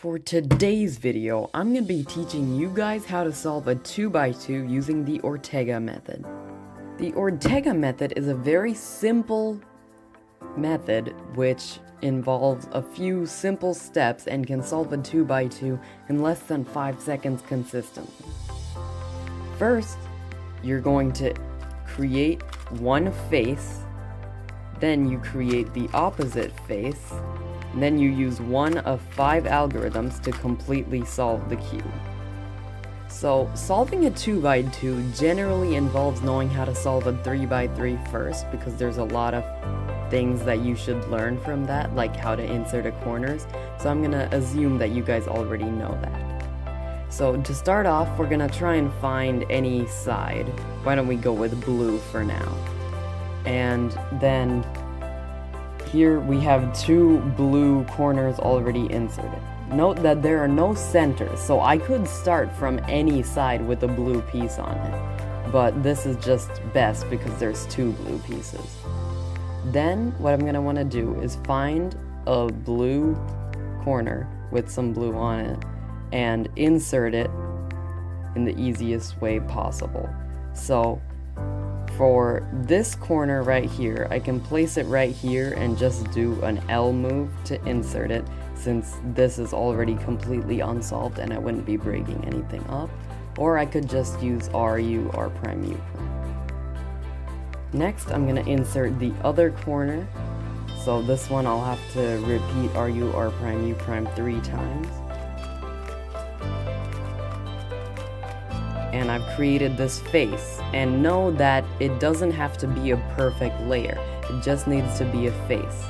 For today's video, I'm going to be teaching you guys how to solve a 2x2 using the Ortega method. The Ortega method is a very simple method which involves a few simple steps and can solve a 2x2 in less than 5 seconds consistently. First, you're going to create one face, then you create the opposite face, and then you use one of 5 algorithms to completely solve the cube. So, solving a 2x2 generally involves knowing how to solve a 3x3 first, because there's a lot of things that you should learn from that, like how to insert the corners. So I'm gonna assume that you guys already know that. So to start off, we're gonna try and find any side. Why don't we go with blue for now? And then here we have 2 blue corners already inserted. Note that there are no centers, so I could start from any side with a blue piece on it. But this is just best because there's 2 blue pieces. Then what I'm gonna wanna do is find a blue corner with some blue on it and insert it in the easiest way possible. So for this corner right here, I can place it right here and just do an L move to insert it, since this is already completely unsolved and I wouldn't be breaking anything up. Or I could just use RU, R prime, U prime. Next, I'm going to insert the other corner. So this one I'll have to repeat RU, R prime, U prime 3 times. And I've created this face, and know that it doesn't have to be a perfect layer, it just needs to be a face.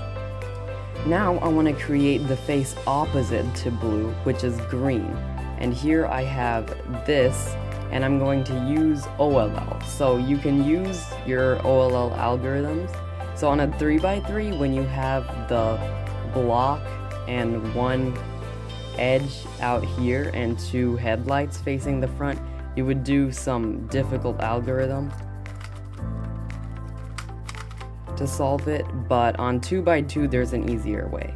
Now I want to create the face opposite to blue, which is green, and here I have this, and I'm going to use OLL. So you can use your OLL algorithms. So on a 3x3, when you have the block and one edge out here and 2 headlights facing the front, you would do some difficult algorithm to solve it, but on 2x2 there's an easier way.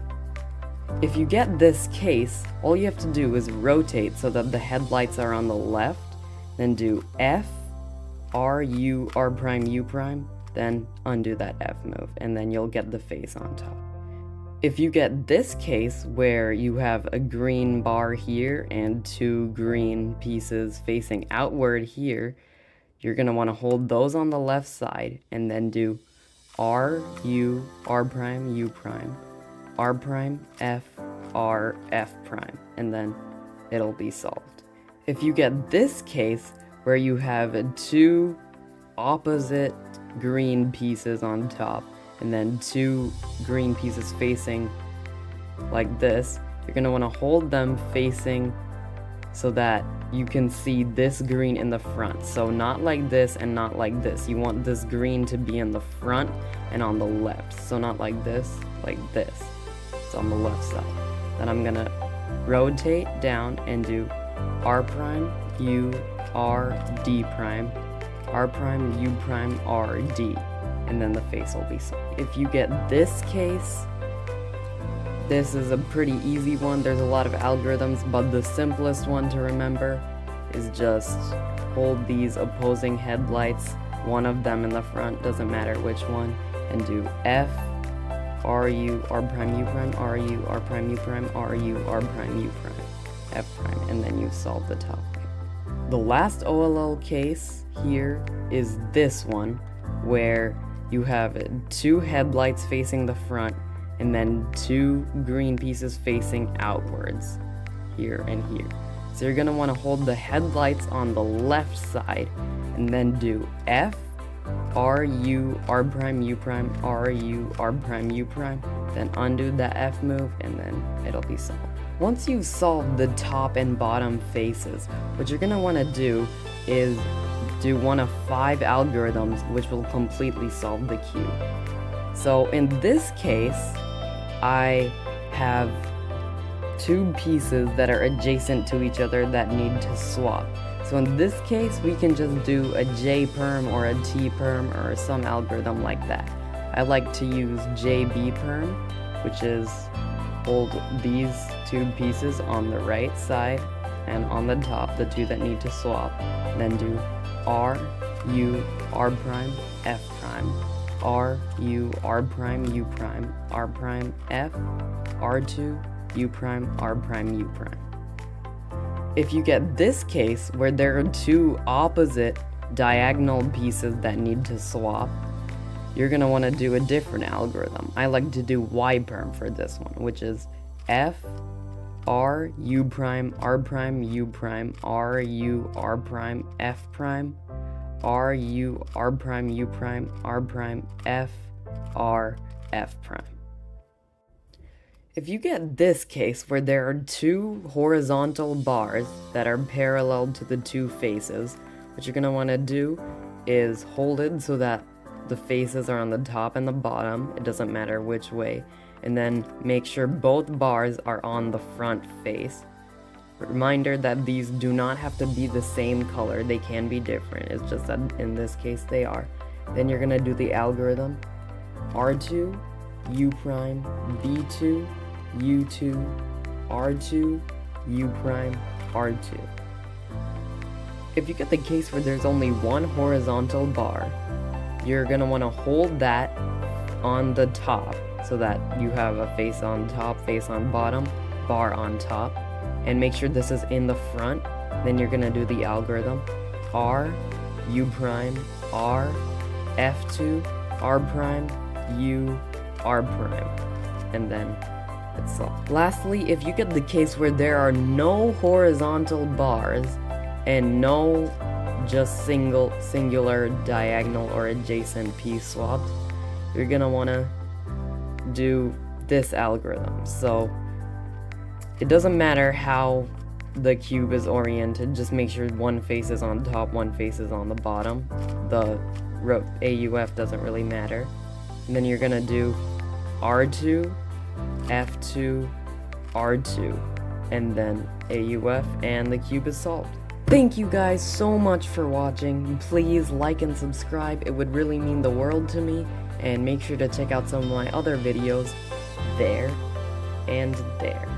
If you get this case, all you have to do is rotate so that the headlights are on the left, then do F, R, U, R prime, U prime, then undo that F move, and then you'll get the face on top. If you get this case where you have a green bar here and 2 green pieces facing outward here, you're going to want to hold those on the left side and then do R, U, R prime, U prime, R prime, F, R, F prime, and then it'll be solved. If you get this case where you have 2 opposite green pieces on top and then 2 green pieces facing like this, you're going to want to hold them facing so that you can see this green in the front. So not like this and not like this. You want this green to be in the front and on the left. So not like this, like this. It's on the left side. Then I'm going to rotate down and do R prime, U, R, D prime, R prime, U prime, R, D. And then the face will be solved. If you get this case, this is a pretty easy one. There's a lot of algorithms, but the simplest one to remember is just hold these opposing headlights, one of them in the front, doesn't matter which one, and do F, RU, R prime, U prime, RU, R prime, U prime, RU, R prime, U prime, F prime, and then you solve the top. The last OLL case here is this one, where you have 2 headlights facing the front and then 2 green pieces facing outwards, here and here. So you're gonna wanna hold the headlights on the left side and then do F, R, U, R prime, U prime, R, U, R prime, U prime, then undo the F move, and then it'll be solved. Once you've solved the top and bottom faces, what you're gonna wanna do is do one of 5 algorithms which will completely solve the cube. So in this case, I have 2 pieces that are adjacent to each other that need to swap. So in this case, we can just do a J perm or a T perm or some algorithm like that. I like to use JB perm, which is hold these two pieces on the right side, and on the top, the two that need to swap. Then do R, U, R prime, F prime, R, U, R prime, U prime, R prime, F, R2, U prime, R prime, U prime. If you get this case where there are two opposite diagonal pieces that need to swap, you're going to want to do a different algorithm. I like to do Y perm for this one, which is F, R, U prime, R prime, U prime, R, U, R prime, F prime, R, U, R prime, U prime, R prime, F, R, F prime. If you get this case where there are two horizontal bars that are parallel to the two faces, what you're going to want to do is hold it so that the faces are on the top and the bottom, it doesn't matter which way, and then make sure both bars are on the front face. Reminder that these do not have to be the same color, they can be different, it's just that in this case they are. Then you're going to do the algorithm R2, U prime, B2, U2, R2, U prime, R2. If you get the case where there's only one horizontal bar, you're going to want to hold that on the top so that you have a face on top, face on bottom, bar on top, and make sure this is in the front. Then you're going to do the algorithm R, U prime, R, F2, R prime, U, R prime, and then it's solved. Lastly, if you get the case where there are no horizontal bars and no just singular diagonal or adjacent piece swaps, you're gonna want to do this algorithm. So it doesn't matter how the cube is oriented, just make sure one face is on top, one face is on the bottom. The AUF doesn't really matter. And then you're gonna do R2, F2, R2, and then AUF, and the cube is solved. Thank you guys so much for watching. Please like and subscribe, it would really mean the world to me, and make sure to check out some of my other videos there and there.